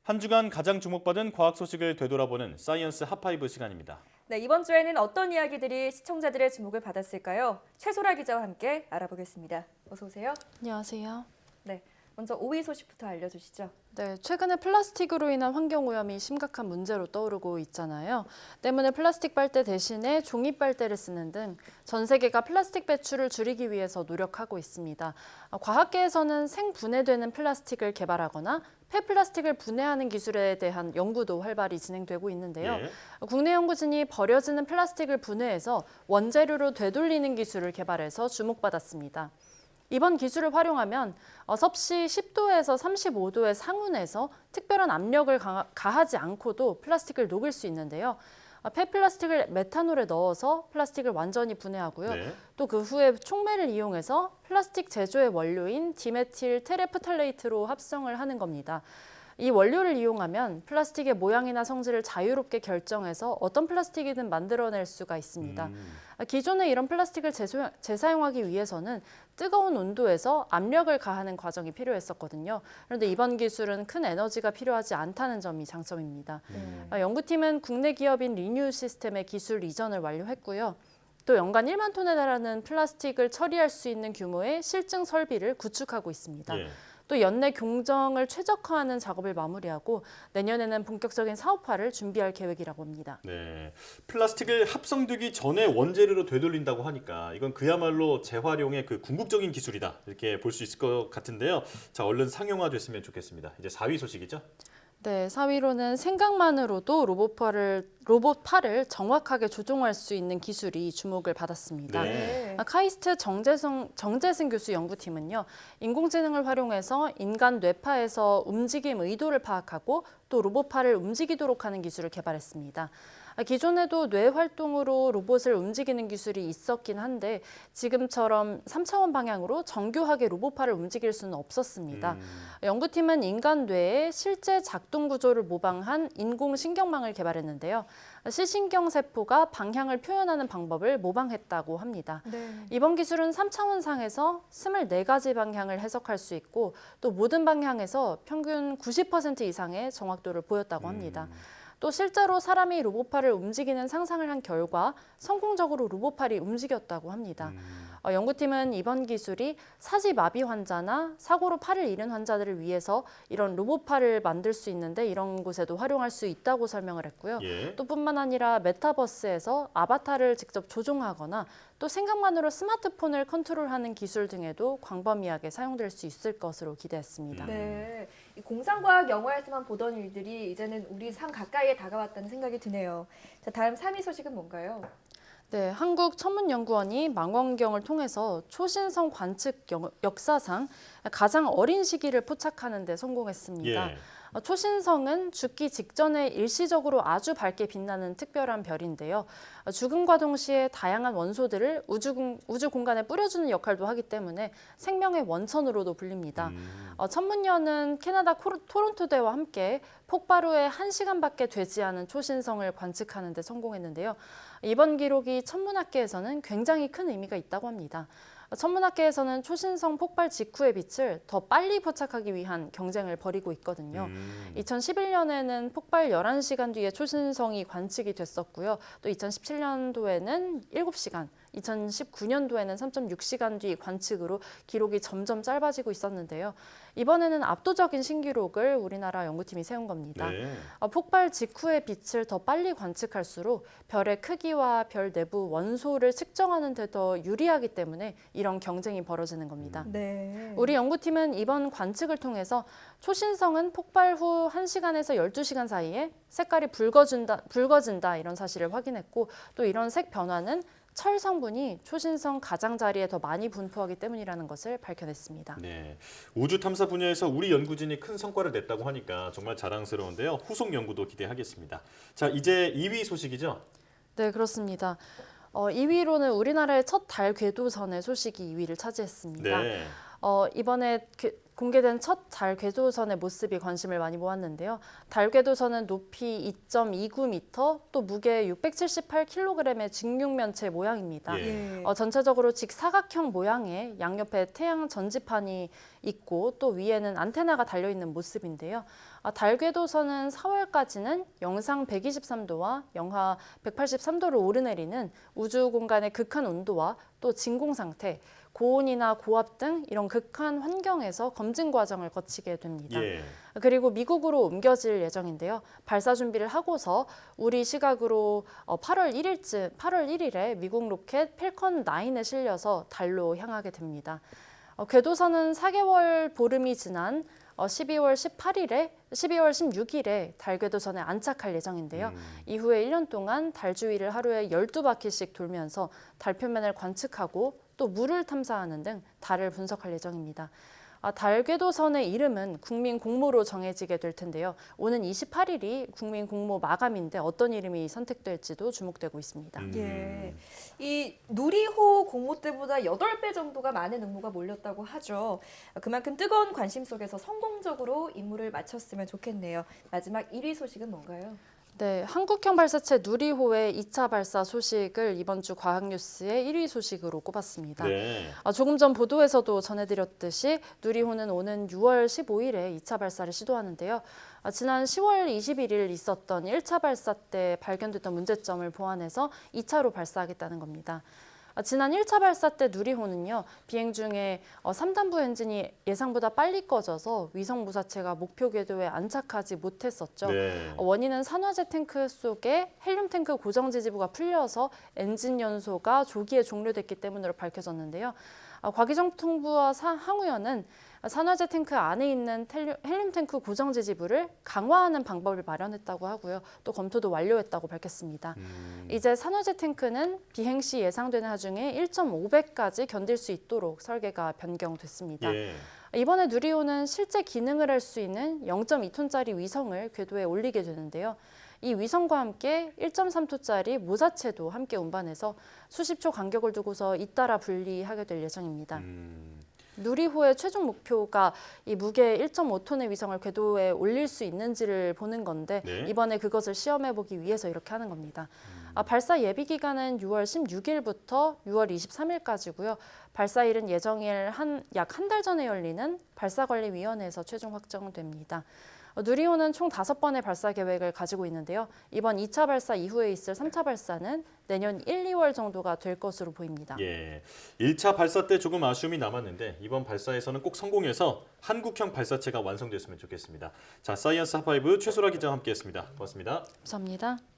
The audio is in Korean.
한 주간 가장 주목받은 과학 소식을 되돌아보는 사이언스 핫파이브 시간입니다. 네, 이번 주에는 어떤 이야기들이 시청자들의 주목을 받았을까요? 최소라 기자와 함께 알아보겠습니다. 어서 오세요. 안녕하세요. 네, 먼저 5위 소식부터 알려주시죠. 네, 최근에 플라스틱으로 인한 환경오염이 심각한 문제로 떠오르고 있잖아요. 때문에 플라스틱 빨대 대신에 종이 빨대를 쓰는 등 전 세계가 플라스틱 배출을 줄이기 위해서 노력하고 있습니다. 과학계에서는 생분해되는 플라스틱을 개발하거나 폐플라스틱을 분해하는 기술에 대한 연구도 활발히 진행되고 있는데요. 국내 연구진이 버려지는 플라스틱을 분해해서 원재료로 되돌리는 기술을 개발해서 주목받았습니다. 이번 기술을 활용하면 섭씨 10도에서 35도의 상온에서 특별한 압력을 가하지 않고도 플라스틱을 녹일 수 있는데요. 폐플라스틱을 메탄올에 넣어서 플라스틱을 완전히 분해하고요. 또 그 후에 촉매를 이용해서 플라스틱 제조의 원료인 디메틸 테레프탈레이트로 합성을 하는 겁니다. 이 원료를 이용하면 플라스틱의 모양이나 성질을 자유롭게 결정해서 어떤 플라스틱이든 만들어낼 수가 있습니다. 기존에 이런 플라스틱을 재사용하기 위해서는 뜨거운 온도에서 압력을 가하는 과정이 필요했었거든요. 그런데 이번 기술은 큰 에너지가 필요하지 않다는 점이 장점입니다. 연구팀은 국내 기업인 리뉴 시스템의 기술 이전을 완료했고요. 또 연간 1만 톤에 달하는 플라스틱을 처리할 수 있는 규모의 실증 설비를 구축하고 있습니다. 또 연내 공정을 최적화하는 작업을 마무리하고 내년에는 본격적인 사업화를 준비할 계획이라고 합니다. 네, 플라스틱을 합성되기 전에 원재료로 되돌린다고 하니까 이건 그야말로 재활용의 그 궁극적인 기술이다 이렇게 볼 수 있을 것 같은데요. 자, 얼른 상용화됐으면 좋겠습니다. 이제 4위 소식이죠. 네, 4위로는 생각만으로도 로봇 팔을 정확하게 조종할 수 있는 기술이 주목을 받았습니다. 카이스트 정재승 교수 연구팀은요, 인공지능을 활용해서 인간 뇌파에서 움직임 의도를 파악하고 또 로봇 팔을 움직이도록 하는 기술을 개발했습니다. 기존에도 뇌 활동으로 로봇을 움직이는 기술이 있었긴 한데 지금처럼 3차원 방향으로 정교하게 로봇팔을 움직일 수는 없었습니다. 연구팀은 인간 뇌의 실제 작동 구조를 모방한 인공신경망을 개발했는데요. 시신경 세포가 방향을 표현하는 방법을 모방했다고 합니다. 이번 기술은 3차원상에서 24가지 방향을 해석할 수 있고 또 모든 방향에서 평균 90% 이상의 정확도를 보였다고 합니다. 또 실제로 사람이 로봇팔을 움직이는 상상을 한 결과 성공적으로 로봇팔이 움직였다고 합니다. 연구팀은 이번 기술이 사지마비 환자나 사고로 팔을 잃은 환자들을 위해서 이런 로봇팔을 만들 수 있는데 이런 곳에도 활용할 수 있다고 설명을 했고요. 또 뿐만 아니라 메타버스에서 아바타를 직접 조종하거나 또 생각만으로 스마트폰을 컨트롤하는 기술 등에도 광범위하게 사용될 수 있을 것으로 기대했습니다. 네, 이 공상과학 영화에서만 보던 일들이 이제는 우리 삶 가까이에 다가왔다는 생각이 드네요. 자, 다음 3위 소식은 뭔가요? 네, 한국천문연구원이 망원경을 통해서 초신성 관측 역사상 가장 어린 시기를 포착하는 데 성공했습니다. 초신성은 죽기 직전에 일시적으로 아주 밝게 빛나는 특별한 별인데요. 죽음과 동시에 다양한 원소들을 우주 공간에 뿌려주는 역할도 하기 때문에 생명의 원천으로도 불립니다. 천문연은 캐나다 토론토대와 함께 폭발 후에 1시간밖에 되지 않은 초신성을 관측하는 데 성공했는데요. 이번 기록이 천문학계에서는 굉장히 큰 의미가 있다고 합니다. 천문학계에서는 초신성 폭발 직후의 빛을 더 빨리 포착하기 위한 경쟁을 벌이고 있거든요. 2011년에는 폭발 11시간 뒤에 초신성이 관측이 됐었고요. 또 2017년도에는 7시간, 2019년도에는 3.6시간 뒤 관측으로 기록이 점점 짧아지고 있었는데요. 이번에는 압도적인 신기록을 우리나라 연구팀이 세운 겁니다. 폭발 직후의 빛을 더 빨리 관측할수록 별의 크기와 별 내부 원소를 측정하는 데 더 유리하기 때문에 이런 경쟁이 벌어지는 겁니다. 우리 연구팀은 이번 관측을 통해서 초신성은 폭발 후 1시간에서 12시간 사이에 색깔이 붉어진다 이런 사실을 확인했고 또 이런 색 변화는 철 성분이 초신성 가장자리에 더 많이 분포하기 때문이라는 것을 밝혀냈습니다. 네, 우주 탐사 분야에서 우리 연구진이 큰 성과를 냈다고 하니까 정말 자랑스러운데요. 후속 연구도 기대하겠습니다. 자, 이제 2위 소식이죠? 네, 그렇습니다. 2위로는 우리나라의 첫 달 궤도선의 소식이 2위를 차지했습니다. 이번에 공개된 첫 달 궤도선의 모습이 관심을 많이 모았는데요. 달 궤도선은 높이 2.29m, 또 무게 678kg의 직육면체 모양입니다. 예. 전체적으로 직사각형 모양의 양옆에 태양 전지판이 있고 또 위에는 안테나가 달려있는 모습인데요. 달 궤도선은 4월까지는 영상 123도와 영하 183도를 오르내리는 우주 공간의 극한 온도와 또 진공 상태, 고온이나 고압 등 이런 극한 환경에서 검증 과정을 거치게 됩니다. 예. 그리고 미국으로 옮겨질 예정인데요. 발사 준비를 하고서 우리 시각으로 8월 1일에 미국 로켓 펠컨 9에 실려서 달로 향하게 됩니다. 궤도선은 4개월 보름이 지난 12월 16일에 달 궤도선에 안착할 예정인데요. 이후에 1년 동안 달 주위를 하루에 12바퀴씩 돌면서 달 표면을 관측하고 또 물을 탐사하는 등 달을 분석할 예정입니다. 달 궤도선의 이름은 국민 공모로 정해지게 될 텐데요. 오는 28일이 국민 공모 마감인데 어떤 이름이 선택될지도 주목되고 있습니다. 예. 이 누리호 공모 때보다 8배 정도가 많은 응모가 몰렸다고 하죠. 그만큼 뜨거운 관심 속에서 성공적으로 임무를 마쳤으면 좋겠네요. 마지막 1위 소식은 뭔가요? 네, 한국형 발사체 누리호의 2차 발사 소식을 이번 주 과학뉴스의 1위 소식으로 꼽았습니다. 네. 조금 전 보도에서도 전해드렸듯이 누리호는 오는 6월 15일에 2차 발사를 시도하는데요. 지난 10월 21일 있었던 1차 발사 때 발견됐던 문제점을 보완해서 2차로 발사하겠다는 겁니다. 지난 1차 발사 때 누리호는요, 비행 중에 3단부 엔진이 예상보다 빨리 꺼져서 위성 무사체가 목표 궤도에 안착하지 못했었죠. 네. 원인은 산화제 탱크 속에 헬륨 탱크 고정 지지부가 풀려서 엔진 연소가 조기에 종료됐기 때문으로 밝혀졌는데요. 과기정통부와 항우연은 산화제 탱크 안에 있는 헬륨 탱크 고정 지지부를 강화하는 방법을 마련했다고 하고요. 또 검토도 완료했다고 밝혔습니다. 이제 산화제 탱크는 비행 시 예상되는 하중에 1.5배까지 견딜 수 있도록 설계가 변경됐습니다. 예. 이번에 누리호는 실제 기능을 할 수 있는 0.2톤짜리 위성을 궤도에 올리게 되는데요. 이 위성과 함께 1.3톤짜리 모사체도 함께 운반해서 수십 초 간격을 두고서 잇따라 분리하게 될 예정입니다. 누리호의 최종 목표가 이 무게 1.5톤의 위성을 궤도에 올릴 수 있는지를 보는 건데 네. 이번에 그것을 시험해보기 위해서 이렇게 하는 겁니다. 발사 예비 기간은 6월 16일부터 6월 23일까지고요. 발사일은 예정일 약 한 달 전에 열리는 발사관리위원회에서 최종 확정됩니다. 누리호는 총 5번의 발사 계획을 가지고 있는데요. 이번 2차 발사 이후에 있을 3차 발사는 내년 1, 2월 정도가 될 것으로 보입니다. 예. 1차 발사 때 조금 아쉬움이 남았는데 이번 발사에서는 꼭 성공해서 한국형 발사체가 완성됐으면 좋겠습니다. 자, 사이언스 하파이브 최소라 기자와 함께했습니다. 고맙습니다. 감사합니다.